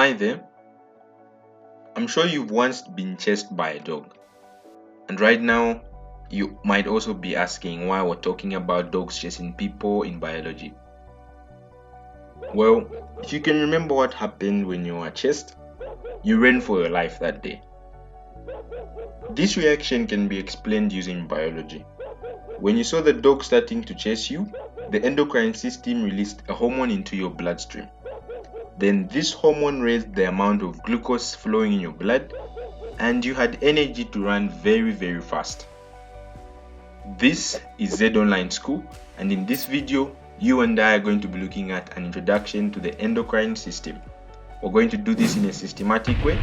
Hi there. I'm sure you've once been chased by a dog, and right now you might also be asking why we're talking about dogs chasing people in biology. Well, if you can remember what happened when you were chased, you ran for your life that day. This reaction can be explained using biology. When you saw the dog starting to chase you, the endocrine system released a hormone into your bloodstream. Then this hormone raised the amount of glucose flowing in your blood, and you had energy to run very fast. This is Z Online School, and in this video, you and I are going to be looking at an introduction to the endocrine system. We're going to do this in a systematic way,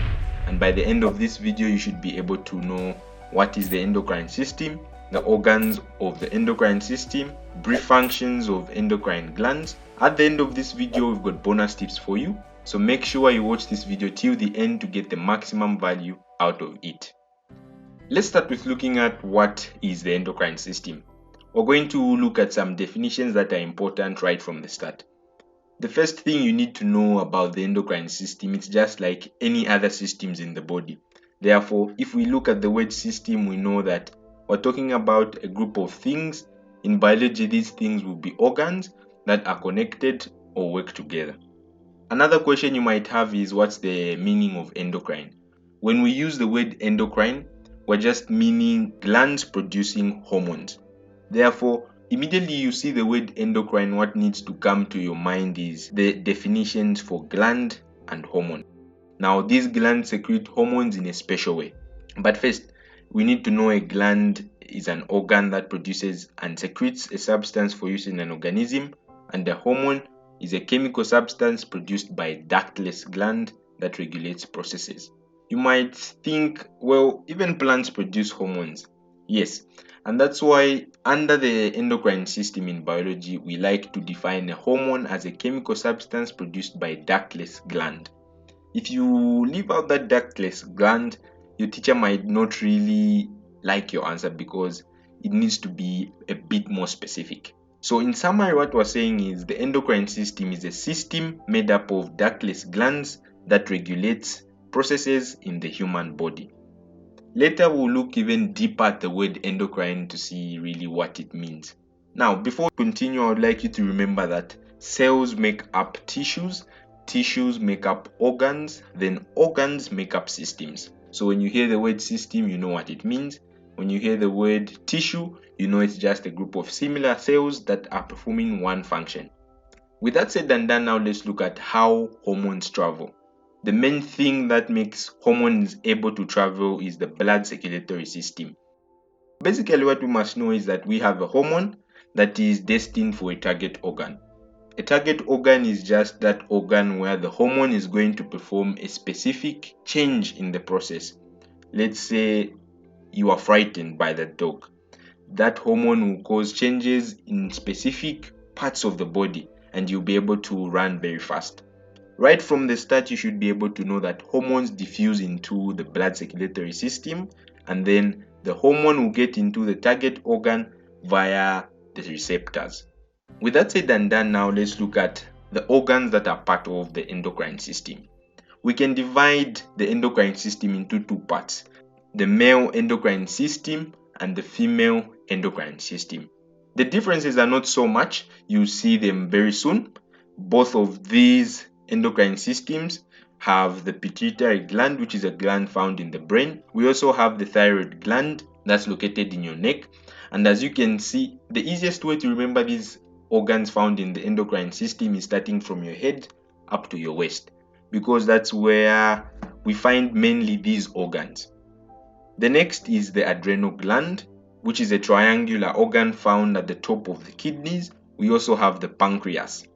and by the end of this video, you should be able to know what is the endocrine system, the organs of the endocrine system, brief functions of endocrine glands. At the end of this video, we've got bonus tips for you, so make sure you watch this video till the end to get the maximum value out of it. Let's start with looking at what is the endocrine system. We're going to look at some definitions that are important right from the start. The first thing you need to know about the endocrine system, it's just like any other systems in the body. Therefore, if we look at the word system, we know that we're talking about a group of things. In biology, these things will be organs that are connected or work together. Another question you might have is, what's the meaning of endocrine? When we use the word endocrine, we're just meaning glands producing hormones. Therefore, immediately you see the word endocrine, what needs to come to your mind is the definitions for gland and hormone. Now, these glands secrete hormones in a special way. But first, we need to know a gland is an organ that produces and secretes a substance for use in an organism, and the hormone is a chemical substance produced by a ductless gland that regulates processes. You might think, well, even plants produce hormones. Yes, and that's why under the endocrine system in biology, we like to define a hormone as a chemical substance produced by a ductless gland. If you leave out that ductless gland, your teacher might not really like your answer because it needs to be a bit more specific. So in summary, what we're saying is the endocrine system is a system made up of ductless glands that regulates processes in the human body. Later, we'll look even deeper at the word endocrine to see really what it means. Now, before we continue, I would like you to remember that cells make up tissues, tissues make up organs, then organs make up systems. So when you hear the word system, you know what it means. When you hear the word tissue, you know it's just a group of similar cells that are performing one function. With that said and done, now let's look at how hormones travel. The main thing that makes hormones able to travel is the blood circulatory system. Basically, what we must know is that we have a hormone that is destined for a target organ. A target organ is just that organ where the hormone is going to perform a specific change in the process. Let's say you are frightened by the dog. That hormone will cause changes in specific parts of the body and you'll be able to run very fast. Right from the start, you should be able to know that hormones diffuse into the blood circulatory system, and then the hormone will get into the target organ via the receptors. With that said and done, now let's look at the organs that are part of the endocrine system. We can divide the endocrine system into two parts: the male endocrine system and the female endocrine system. The differences are not so much, you'll see them very soon. Both of these endocrine systems have the pituitary gland, which is a gland found in the brain. We also have the thyroid gland that's located in your neck. And as you can see, the easiest way to remember these organs found in the endocrine system is starting from your head up to your waist, because that's where we find mainly these organs. The next is the adrenal gland, which is a triangular organ found at the top of the kidneys. We also have the pancreas.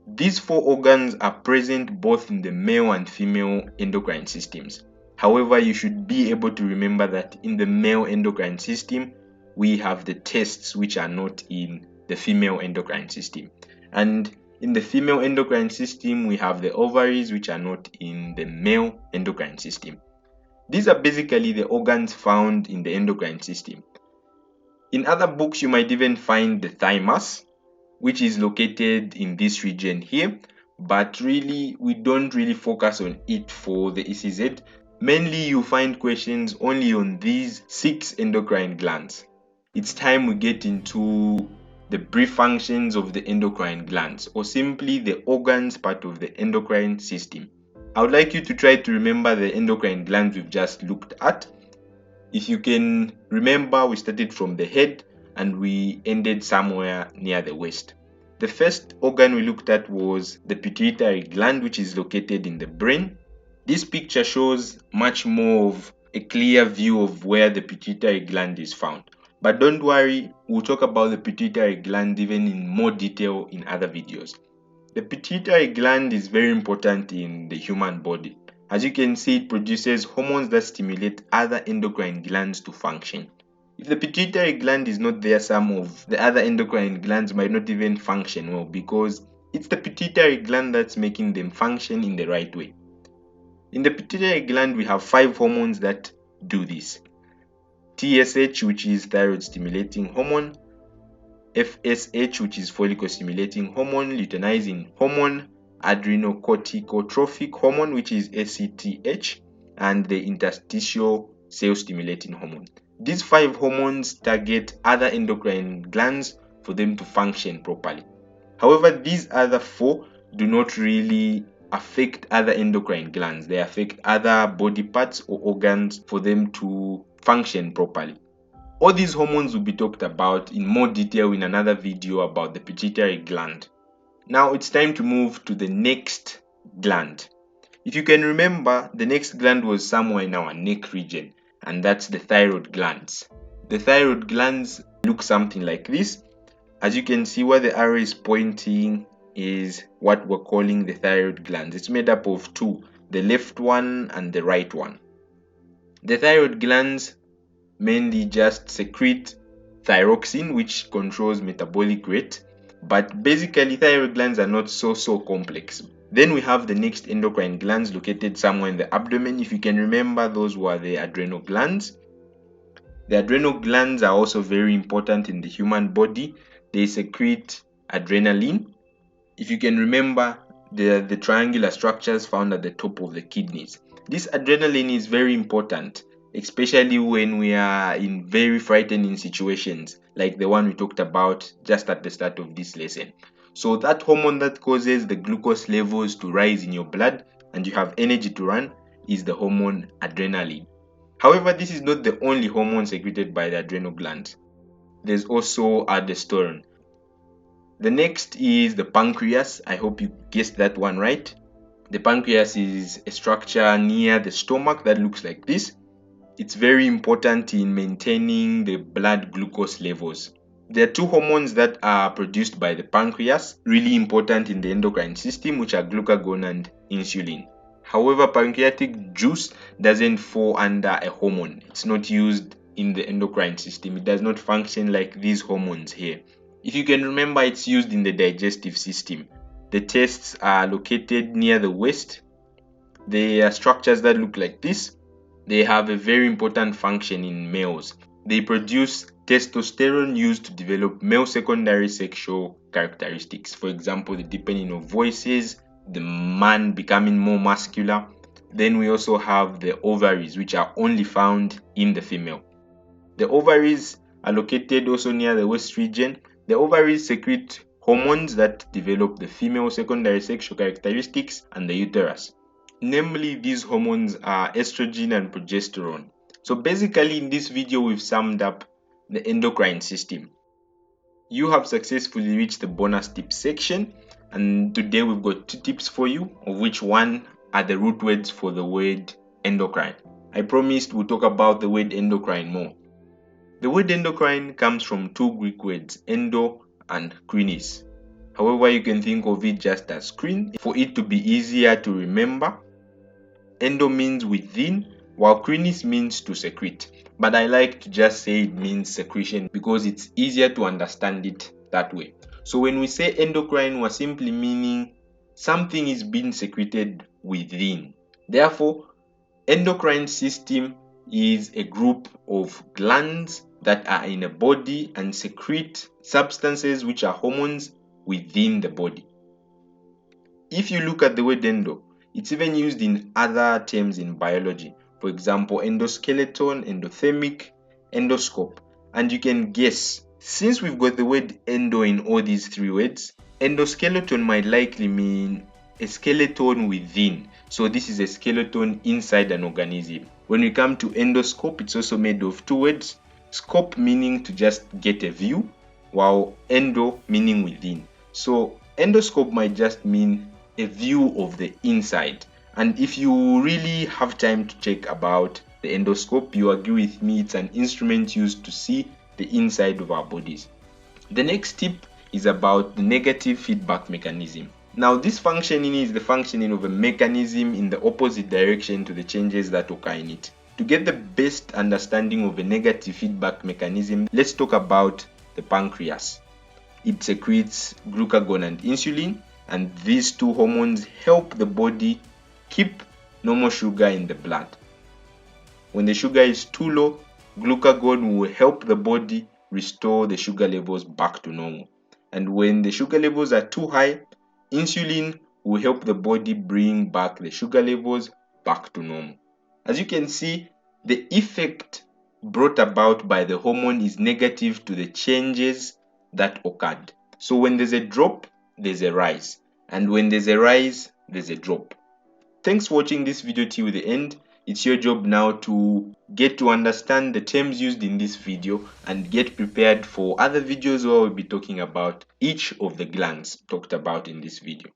These four organs are present both in the male and female endocrine systems. However, you should be able to remember that in the male endocrine system, we have the testes, which are not in the female endocrine system. And in the female endocrine system, we have the ovaries, which are not in the male endocrine system. These are basically the organs found in the endocrine system. In other books, you might even find the thymus, which is located in this region here, but really we don't really focus on it for the ECZ. Mainly you find questions only on these 6 endocrine glands. It's time we get into the brief functions of the endocrine glands, or simply the organs part of the endocrine system. I would like you to try to remember the endocrine glands we've just looked at. If you can remember, we started from the head and we ended somewhere near the waist. The first organ we looked at was the pituitary gland, which is located in the brain. This picture shows much more of a clear view of where the pituitary gland is found. But don't worry, we'll talk about the pituitary gland even in more detail in other videos. The pituitary gland is very important in the human body. As you can see, it produces hormones that stimulate other endocrine glands to function. If the pituitary gland is not there, some of the other endocrine glands might not even function well, because it's the pituitary gland that's making them function in the right way. In the pituitary gland, we have 5 hormones that do this. TSH, which is thyroid stimulating hormone, FSH, which is follicle stimulating hormone, luteinizing hormone, adrenocorticotropic hormone, which is ACTH, and the interstitial cell stimulating hormone. These 5 hormones target other endocrine glands for them to function properly. However, these other 4 do not really affect other endocrine glands. They affect other body parts or organs for them to function properly. All these hormones will be talked about in more detail in another video about the pituitary gland. Now it's time to move to the next gland. If you can remember, the next gland was somewhere in our neck region, and that's the thyroid glands. The thyroid glands look something like this. As you can see, where the arrow is pointing is what we're calling the thyroid glands. It's made up of 2, the left one and the right one. The thyroid glands mainly just secrete thyroxine, which controls metabolic rate, but basically thyroid glands are not so complex. Then we have the next endocrine glands located somewhere in the abdomen. If you can remember, those were the adrenal glands. The adrenal glands are also very important in the human body. They secrete adrenaline. If you can remember, the triangular structures found at the top of the kidneys. This adrenaline is very important, especially when we are in very frightening situations like the one we talked about just at the start of this lesson. So that hormone that causes the glucose levels to rise in your blood and you have energy to run is the hormone adrenaline. However, this is not the only hormone secreted by the adrenal glands. There's also aldosterone. The next is the pancreas. I hope you guessed that one right. The pancreas is a structure near the stomach that looks like this. It's very important in maintaining the blood glucose levels. There are 2 hormones that are produced by the pancreas, really important in the endocrine system, which are glucagon and insulin. However, pancreatic juice doesn't fall under a hormone. It's not used in the endocrine system. It does not function like these hormones here. If you can remember, it's used in the digestive system. The testes are located near the waist. They are structures that look like this. They have a very important function in males. They produce testosterone used to develop male secondary sexual characteristics. For example, the deepening of voices, the man becoming more muscular. Then we also have the ovaries, which are only found in the female. The ovaries are located also near the waist region. The ovaries secrete hormones that develop the female secondary sexual characteristics and the uterus. Namely, these hormones are estrogen and progesterone. So basically in this video we've summed up the endocrine system. You have successfully reached the bonus tips section, and today we've got 2 tips for you, of which one are the root words for the word endocrine. I promised we'll talk about the word endocrine more. The word endocrine comes from 2 Greek words, endo and krinis. However, you can think of it just as screen for it to be easier to remember. Endo means within, while krinis means to secrete. But I like to just say it means secretion because it's easier to understand it that way. So when we say endocrine, we're simply meaning something is being secreted within. Therefore, endocrine system is a group of glands that are in a body and secrete substances which are hormones within the body. if you look at the word endo, it's even used in other terms in biology. For example, endoskeleton, endothermic, endoscope. And you can guess, since we've got the word endo in all these three words, endoskeleton might likely mean a skeleton within. So this is a skeleton inside an organism. When we come to endoscope, it's also made of two words. Scope meaning to just get a view, while endo meaning within. So endoscope might just mean a view of the inside. And if you really have time to check about the endoscope, you agree with me, it's an instrument used to see the inside of our bodies. The next tip is about the negative feedback mechanism. Now, this functioning is the functioning of a mechanism in the opposite direction to the changes that occur in it. To get the best understanding of a negative feedback mechanism, let's talk about the pancreas. It secretes glucagon and insulin, and these two hormones help the body keep normal sugar in the blood. When the sugar is too low, glucagon will help the body restore the sugar levels back to normal. And when the sugar levels are too high, insulin will help the body bring back the sugar levels back to normal. As you can see, the effect brought about by the hormone is negative to the changes that occurred. So when there's a drop, there's a rise. And when there's a rise, there's a drop. Thanks for watching this video till the end. It's your job now to get to understand the terms used in this video and get prepared for other videos where we'll be talking about each of the glands talked about in this video.